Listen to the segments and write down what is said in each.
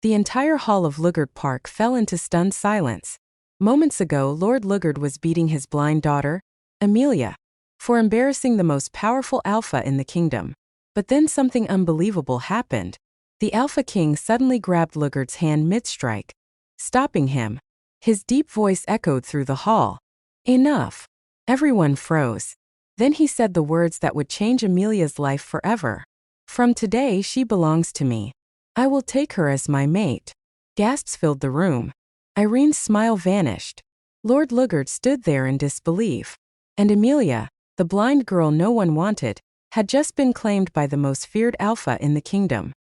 The entire hall of Lugard Park fell into stunned silence. Moments ago, Lord Lugard was beating his blind daughter, Emilia, for embarrassing the most powerful alpha in the kingdom. But then something unbelievable happened. The Alpha King suddenly grabbed Lugard's hand mid-strike, stopping him. His deep voice echoed through the hall. "Enough." Everyone froze. Then he said the words that would change Emilia's life forever. "From today she belongs to me. I will take her as my mate." Gasps filled the room. Irene's smile vanished. Lord Lugard stood there in disbelief. And Emilia, the blind girl no one wanted, had just been claimed by the most feared alpha in the kingdom.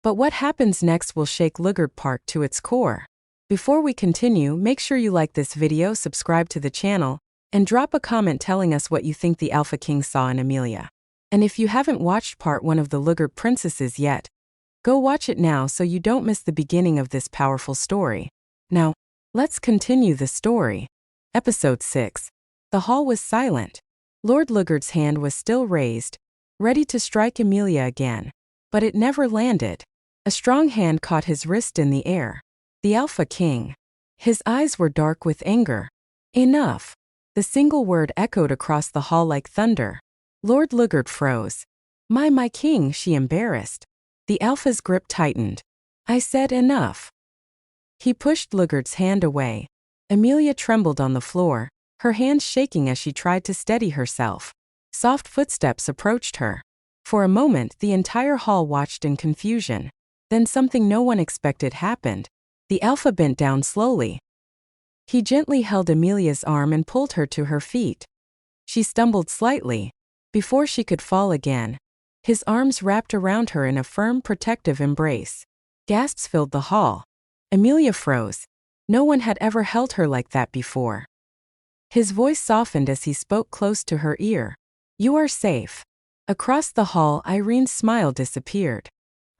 But what happens next will shake Lugard Park to its core. Before we continue, make sure you like this video, subscribe to the channel, and drop a comment telling us what you think the Alpha King saw in Emilia. And if you haven't watched part 1 of the Lugard Princesses yet, go watch it now so you don't miss the beginning of this powerful story. Now, let's continue the story. Episode 6. The hall was silent. Lord Lugard's hand was still raised, ready to strike Emilia again. But it never landed. A strong hand caught his wrist in the air. The Alpha King. His eyes were dark with anger. "Enough." The single word echoed across the hall like thunder. Lord Lugard froze. My king," she embarrassed. The Alpha's grip tightened. "I said enough." He pushed Lugard's hand away. Emilia trembled on the floor, her hands shaking as she tried to steady herself. Soft footsteps approached her. For a moment, the entire hall watched in confusion. Then something no one expected happened. The Alpha bent down slowly. He gently held Emilia's arm and pulled her to her feet. She stumbled slightly. Before she could fall again, his arms wrapped around her in a firm, protective embrace. Gasps filled the hall. Emilia froze. No one had ever held her like that before. His voice softened as he spoke close to her ear. "You are safe." Across the hall, Irene's smile disappeared.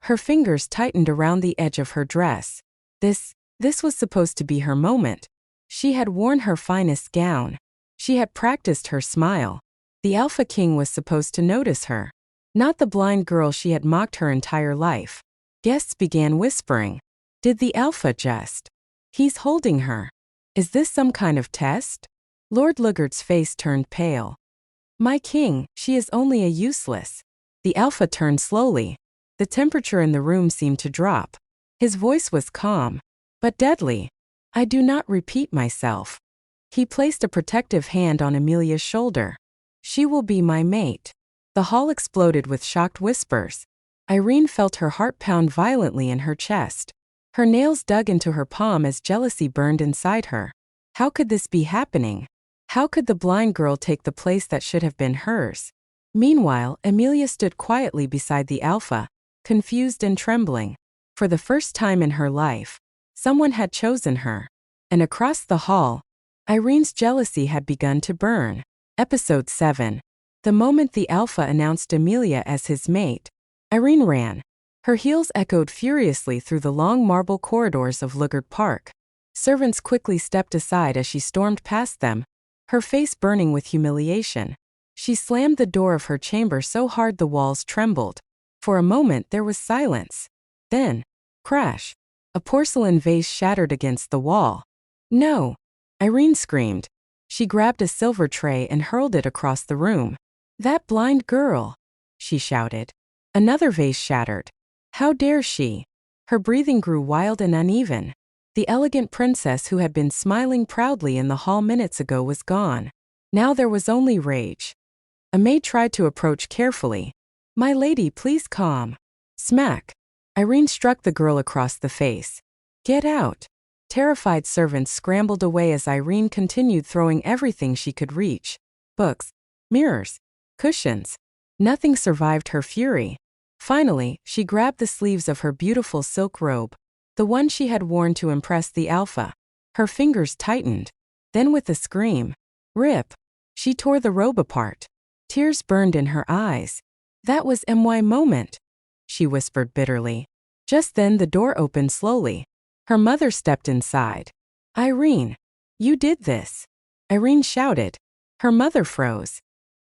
Her fingers tightened around the edge of her dress. This was supposed to be her moment. She had worn her finest gown. She had practiced her smile. The Alpha King was supposed to notice her, not the blind girl she had mocked her entire life. Guests began whispering. Did the Alpha just? He's holding her. Is this some kind of test? Lord Lugard's face turned pale. "My king, she is only a useless." The Alpha turned slowly. The temperature in the room seemed to drop. His voice was calm, but deadly. "I do not repeat myself." He placed a protective hand on Emilia's shoulder. "She will be my mate." The hall exploded with shocked whispers. Irene felt her heart pound violently in her chest. Her nails dug into her palm as jealousy burned inside her. How could this be happening? How could the blind girl take the place that should have been hers? Meanwhile, Emilia stood quietly beside the Alpha, confused and trembling. For the first time in her life, someone had chosen her. And across the hall, Irene's jealousy had begun to burn. Episode 7. The moment the Alpha announced Emilia as his mate, Irene ran. Her heels echoed furiously through the long marble corridors of Lugard Park. Servants quickly stepped aside as she stormed past them, her face burning with humiliation. She slammed the door of her chamber so hard the walls trembled. For a moment there was silence. Then, crash. A porcelain vase shattered against the wall. "No!" Irene screamed. She grabbed a silver tray and hurled it across the room. "That blind girl!" she shouted. Another vase shattered. "How dare she!" Her breathing grew wild and uneven. The elegant princess who had been smiling proudly in the hall minutes ago was gone. Now there was only rage. A maid tried to approach carefully. "My lady, please calm." Smack. Irene struck the girl across the face. "Get out." Terrified servants scrambled away as Irene continued throwing everything she could reach. Books, mirrors, cushions. Nothing survived her fury. Finally, she grabbed the sleeves of her beautiful silk robe, the one she had worn to impress the Alpha. Her fingers tightened. Then with a scream, "Rip!" she tore the robe apart. Tears burned in her eyes. "That was my moment," she whispered bitterly. Just then the door opened slowly. Her mother stepped inside. "Irene, you did this!" Irene shouted. Her mother froze.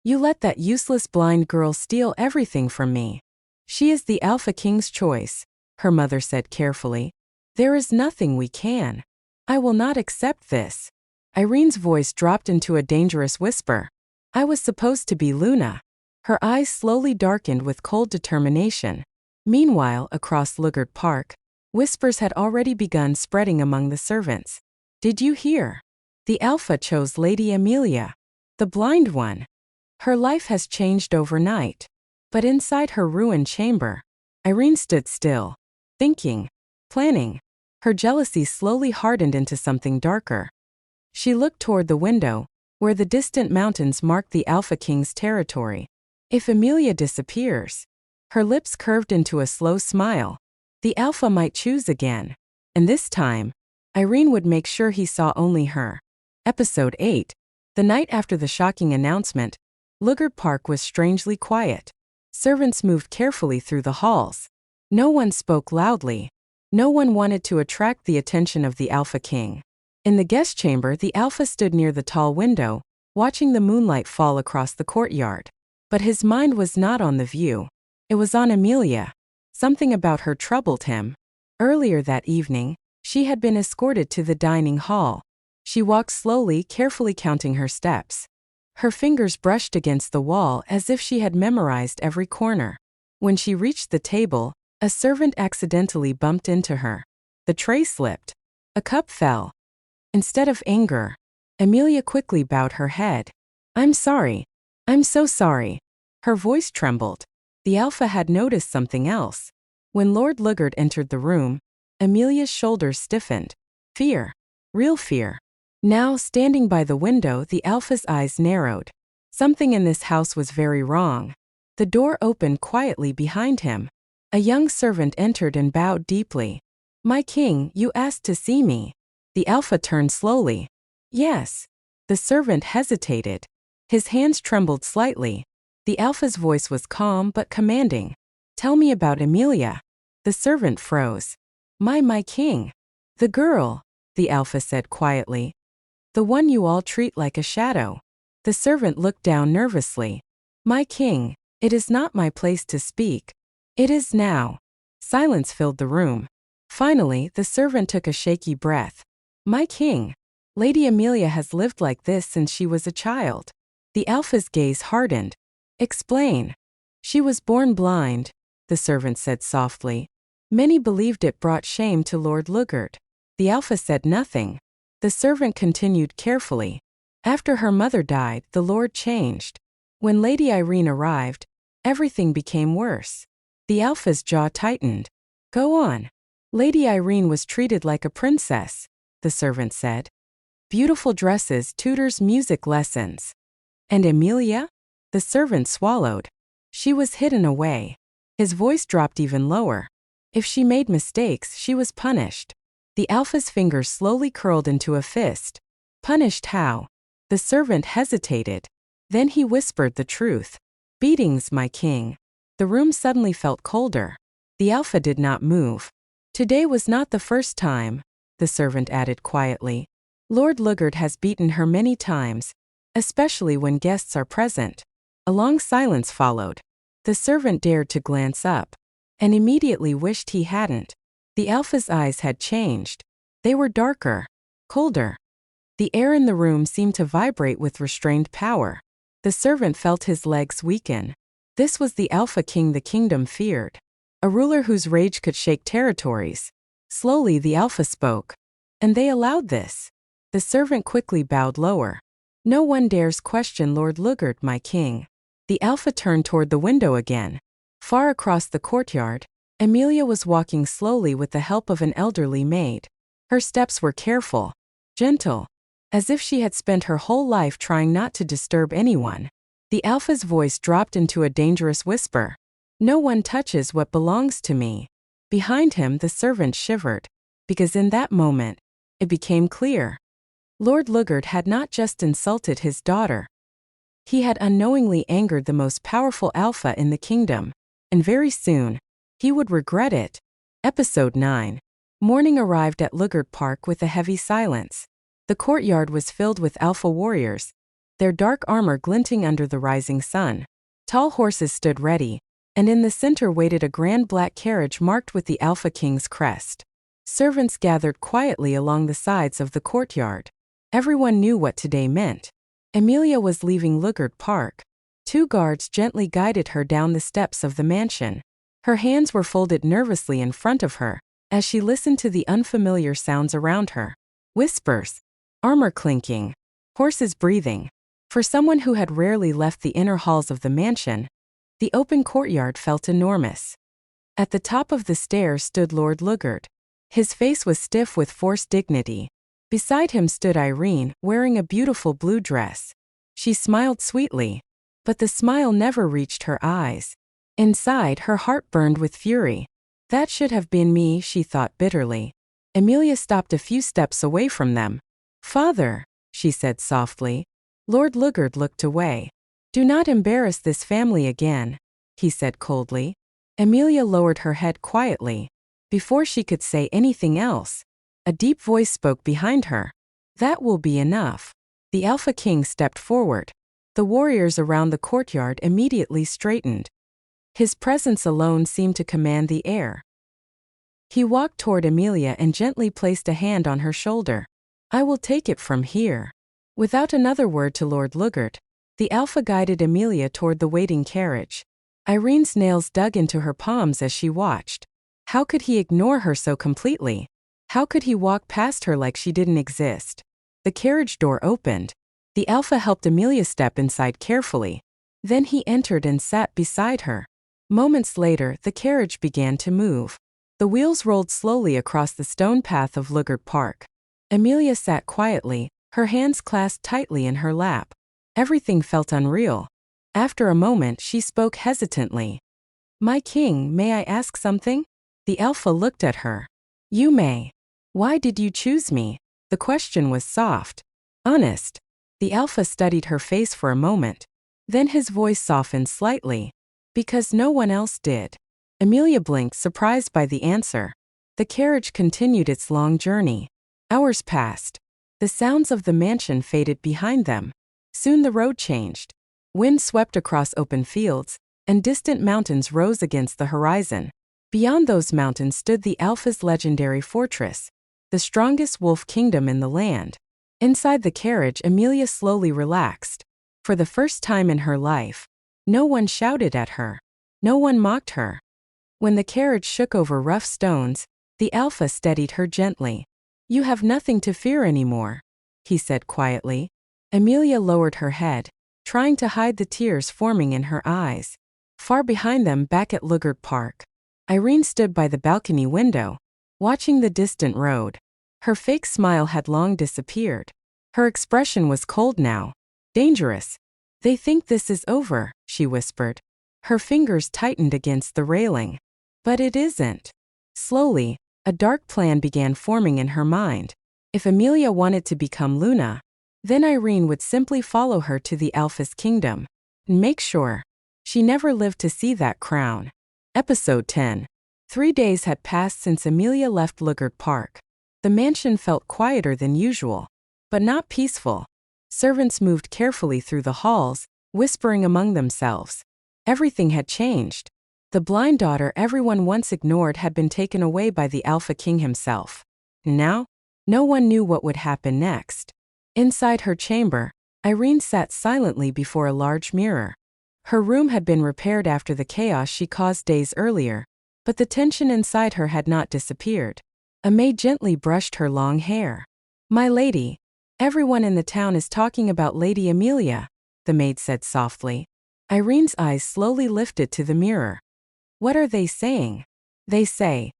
"You let that useless blind girl steal everything from me." "She is the Alpha King's choice," her mother said carefully. There is nothing we can. I will not accept this. Irene's voice dropped into a dangerous whisper. I was supposed to be Luna. Her eyes slowly darkened with cold determination. Meanwhile, across Lugard Park, whispers had already begun spreading among the servants. Did you hear? The Alpha chose Lady Emilia, the blind one. Her life has changed overnight. But inside her ruined chamber, Irene stood still, thinking, planning. Her jealousy slowly hardened into something darker. She looked toward the window, where the distant mountains marked the Alpha King's territory. If Emilia disappears, her lips curved into a slow smile, the Alpha might choose again. And this time, Irene would make sure he saw only her. Episode 8. The night after the shocking announcement, Lugard Park was strangely quiet. Servants moved carefully through the halls. No one spoke loudly. No one wanted to attract the attention of the Alpha King. In the guest chamber, the Alpha stood near the tall window, watching the moonlight fall across the courtyard. But his mind was not on the view. It was on Emilia. Something about her troubled him. Earlier that evening, she had been escorted to the dining hall. She walked slowly, carefully counting her steps. Her fingers brushed against the wall as if she had memorized every corner. When she reached the table, a servant accidentally bumped into her. The tray slipped. A cup fell. Instead of anger, Emilia quickly bowed her head. I'm sorry. I'm so sorry. Her voice trembled. The Alpha had noticed something else. When Lord Lugard entered the room, Emilia's shoulders stiffened. Fear. Real fear. Now, standing by the window, the Alpha's eyes narrowed. Something in this house was very wrong. The door opened quietly behind him. A young servant entered and bowed deeply. My king, you asked to see me. The Alpha turned slowly. Yes. The servant hesitated. His hands trembled slightly. The Alpha's voice was calm but commanding. Tell me about Emilia. The servant froze. My king. The girl, the Alpha said quietly. The one you all treat like a shadow. The servant looked down nervously. My king, it is not my place to speak. It is now. Silence filled the room. Finally, the servant took a shaky breath. My king. Lady Emilia has lived like this since she was a child. The Alpha's gaze hardened. Explain. She was born blind, the servant said softly. Many believed it brought shame to Lord Lugard. The Alpha said nothing. The servant continued carefully. After her mother died, the Lord changed. When Lady Irene arrived, everything became worse. The Alpha's jaw tightened. Go on. Lady Irene was treated like a princess, the servant said. Beautiful dresses, tutors, music lessons. And Emilia? The servant swallowed. She was hidden away. His voice dropped even lower. If she made mistakes, she was punished. The Alpha's fingers slowly curled into a fist. Punished how? The servant hesitated. Then he whispered the truth. Beatings, my king. The room suddenly felt colder. The Alpha did not move. Today was not the first time, the servant added quietly. Lord Lugard has beaten her many times, especially when guests are present. A long silence followed. The servant dared to glance up, and immediately wished he hadn't. The Alpha's eyes had changed. They were darker, colder. The air in the room seemed to vibrate with restrained power. The servant felt his legs weaken. This was the Alpha King the kingdom feared. A ruler whose rage could shake territories. Slowly the Alpha spoke. And they allowed this. The servant quickly bowed lower. No one dares question Lord Lugard, my king. The Alpha turned toward the window again. Far across the courtyard, Emilia was walking slowly with the help of an elderly maid. Her steps were careful, gentle, as if she had spent her whole life trying not to disturb anyone. The Alpha's voice dropped into a dangerous whisper. No one touches what belongs to me. Behind him, the servant shivered, because in that moment, it became clear. Lord Lugard had not just insulted his daughter. He had unknowingly angered the most powerful Alpha in the kingdom, and very soon, he would regret it. Episode 9. Morning arrived at Lugard Park with a heavy silence. The courtyard was filled with Alpha warriors, their dark armor glinting under the rising sun. Tall horses stood ready, and in the center waited a grand black carriage marked with the Alpha King's crest. Servants gathered quietly along the sides of the courtyard. Everyone knew what today meant. Emilia was leaving Lugard Park. 2 guards gently guided her down the steps of the mansion. Her hands were folded nervously in front of her, as she listened to the unfamiliar sounds around her. Whispers, armor clinking, horses breathing. For someone who had rarely left the inner halls of the mansion, the open courtyard felt enormous. At the top of the stairs stood Lord Lugard. His face was stiff with forced dignity. Beside him stood Irene, wearing a beautiful blue dress. She smiled sweetly, but the smile never reached her eyes. Inside, her heart burned with fury. That should have been me, she thought bitterly. Emilia stopped a few steps away from them. Father, she said softly. Lord Lugard looked away. Do not embarrass this family again, he said coldly. Emilia lowered her head quietly. Before she could say anything else, a deep voice spoke behind her. That will be enough. The Alpha King stepped forward. The warriors around the courtyard immediately straightened. His presence alone seemed to command the air. He walked toward Emilia and gently placed a hand on her shoulder. I will take it from here. Without another word to Lord Lugard, the Alpha guided Emilia toward the waiting carriage. Irene's nails dug into her palms as she watched. How could he ignore her so completely? How could he walk past her like she didn't exist? The carriage door opened. The Alpha helped Emilia step inside carefully. Then he entered and sat beside her. Moments later, the carriage began to move. The wheels rolled slowly across the stone path of Lugard Park. Emilia sat quietly, her hands clasped tightly in her lap. Everything felt unreal. After a moment, she spoke hesitantly. My king, may I ask something? The Alpha looked at her. You may. Why did you choose me? The question was soft. Honest. The Alpha studied her face for a moment. Then his voice softened slightly. Because no one else did. Emilia blinked, surprised by the answer. The carriage continued its long journey. Hours passed. The sounds of the mansion faded behind them. Soon the road changed. Wind swept across open fields, and distant mountains rose against the horizon. Beyond those mountains stood the Alpha's legendary fortress, the strongest wolf kingdom in the land. Inside the carriage, Emilia slowly relaxed. For the first time in her life, no one shouted at her. No one mocked her. When the carriage shook over rough stones, the Alpha steadied her gently. You have nothing to fear anymore, he said quietly. Emilia lowered her head, trying to hide the tears forming in her eyes. Far behind them, back at Lugard Park, Irene stood by the balcony window, watching the distant road. Her fake smile had long disappeared. Her expression was cold now. Dangerous. They think this is over, she whispered. Her fingers tightened against the railing. But it isn't. Slowly, a dark plan began forming in her mind. If Emilia wanted to become Luna, then Irene would simply follow her to the Alpha's kingdom. And make sure she never lived to see that crown. Episode 10. 3 days had passed since Emilia left Lugard Park. The mansion felt quieter than usual, but not peaceful. Servants moved carefully through the halls, whispering among themselves. Everything had changed. The blind daughter everyone once ignored had been taken away by the Alpha King himself. Now, no one knew what would happen next. Inside her chamber, Irene sat silently before a large mirror. Her room had been repaired after the chaos she caused days earlier, but the tension inside her had not disappeared. A maid gently brushed her long hair. My lady, everyone in the town is talking about Lady Emilia, the maid said softly. Irene's eyes slowly lifted to the mirror. What are they saying? They say,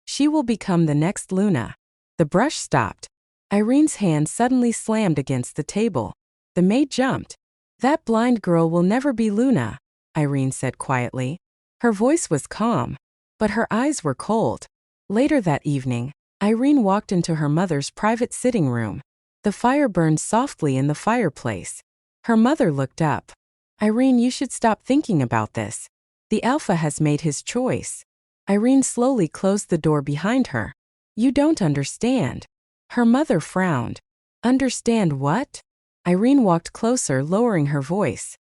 she will become the next Luna. The brush stopped. Irene's hand suddenly slammed against the table. The maid jumped. That blind girl will never be Luna, Irene said quietly. Her voice was calm, but her eyes were cold. Later that evening, Irene walked into her mother's private sitting room. The fire burned softly in the fireplace. Her mother looked up. Irene, you should stop thinking about this. The Alpha has made his choice. Irene slowly closed the door behind her. You don't understand. Her mother frowned. Understand what? Irene walked closer, lowering her voice.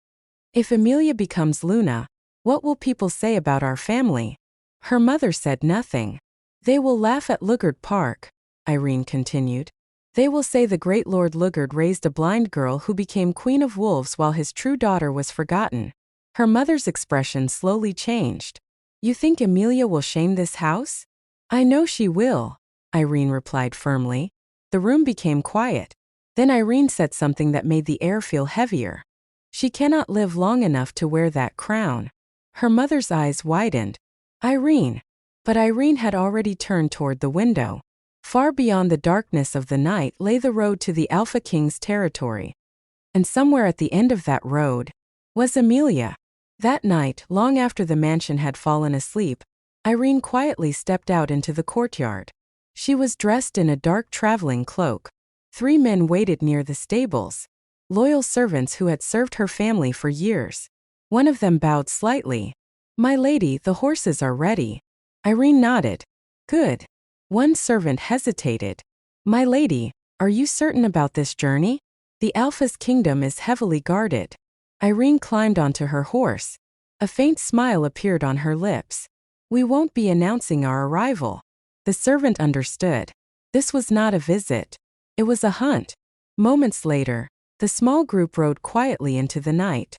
If Emilia becomes Luna, what will people say about our family? Her mother said nothing. They will laugh at Lugard Park, Irene continued. They will say the great Lord Lugard raised a blind girl who became queen of wolves while his true daughter was forgotten. Her mother's expression slowly changed. You think Emilia will shame this house? I know she will, Irene replied firmly. The room became quiet. Then Irene said something that made the air feel heavier. She cannot live long enough to wear that crown. Her mother's eyes widened. Irene. But Irene had already turned toward the window. Far beyond the darkness of the night lay the road to the Alpha King's territory. And somewhere at the end of that road was Emilia. That night, long after the mansion had fallen asleep, Irene quietly stepped out into the courtyard. She was dressed in a dark traveling cloak. 3 men waited near the stables, loyal servants who had served her family for years. One of them bowed slightly. My lady, the horses are ready. Irene nodded. Good. One servant hesitated. My lady, are you certain about this journey? The Alpha's kingdom is heavily guarded. Irene climbed onto her horse. A faint smile appeared on her lips. We won't be announcing our arrival. The servant understood. This was not a visit. It was a hunt. Moments later, the small group rode quietly into the night.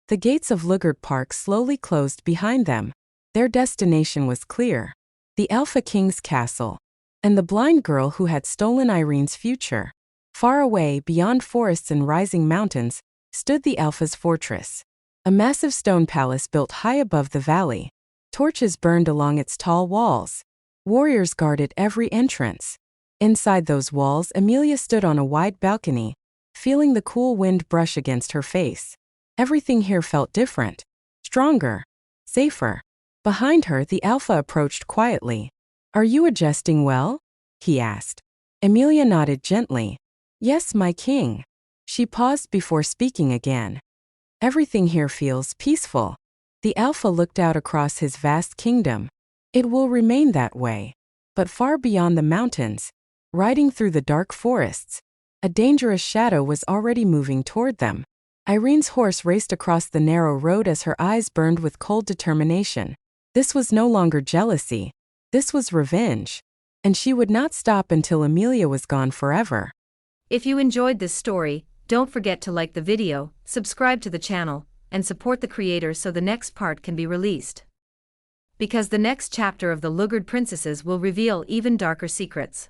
The gates of Lugard Park slowly closed behind them. Their destination was clear. The Alpha King's castle. And the blind girl who had stolen Irene's future. Far away, beyond forests and rising mountains, stood the Alpha's fortress. A massive stone palace built high above the valley. Torches burned along its tall walls. Warriors guarded every entrance. Inside those walls, Emilia stood on a wide balcony, feeling the cool wind brush against her face. Everything here felt different. Stronger. Safer. Behind her, the Alpha approached quietly. Are you adjusting well? He asked. Emilia nodded gently. Yes, my king. She paused before speaking again. Everything here feels peaceful. The Alpha looked out across his vast kingdom. It will remain that way. But far beyond the mountains, riding through the dark forests, a dangerous shadow was already moving toward them. Irene's horse raced across the narrow road as her eyes burned with cold determination. This was no longer jealousy. This was revenge. And she would not stop until Emilia was gone forever. If you enjoyed this story, don't forget to like the video, subscribe to the channel, and support the creator so the next part can be released. Because the next chapter of the Lugard Princesses will reveal even darker secrets.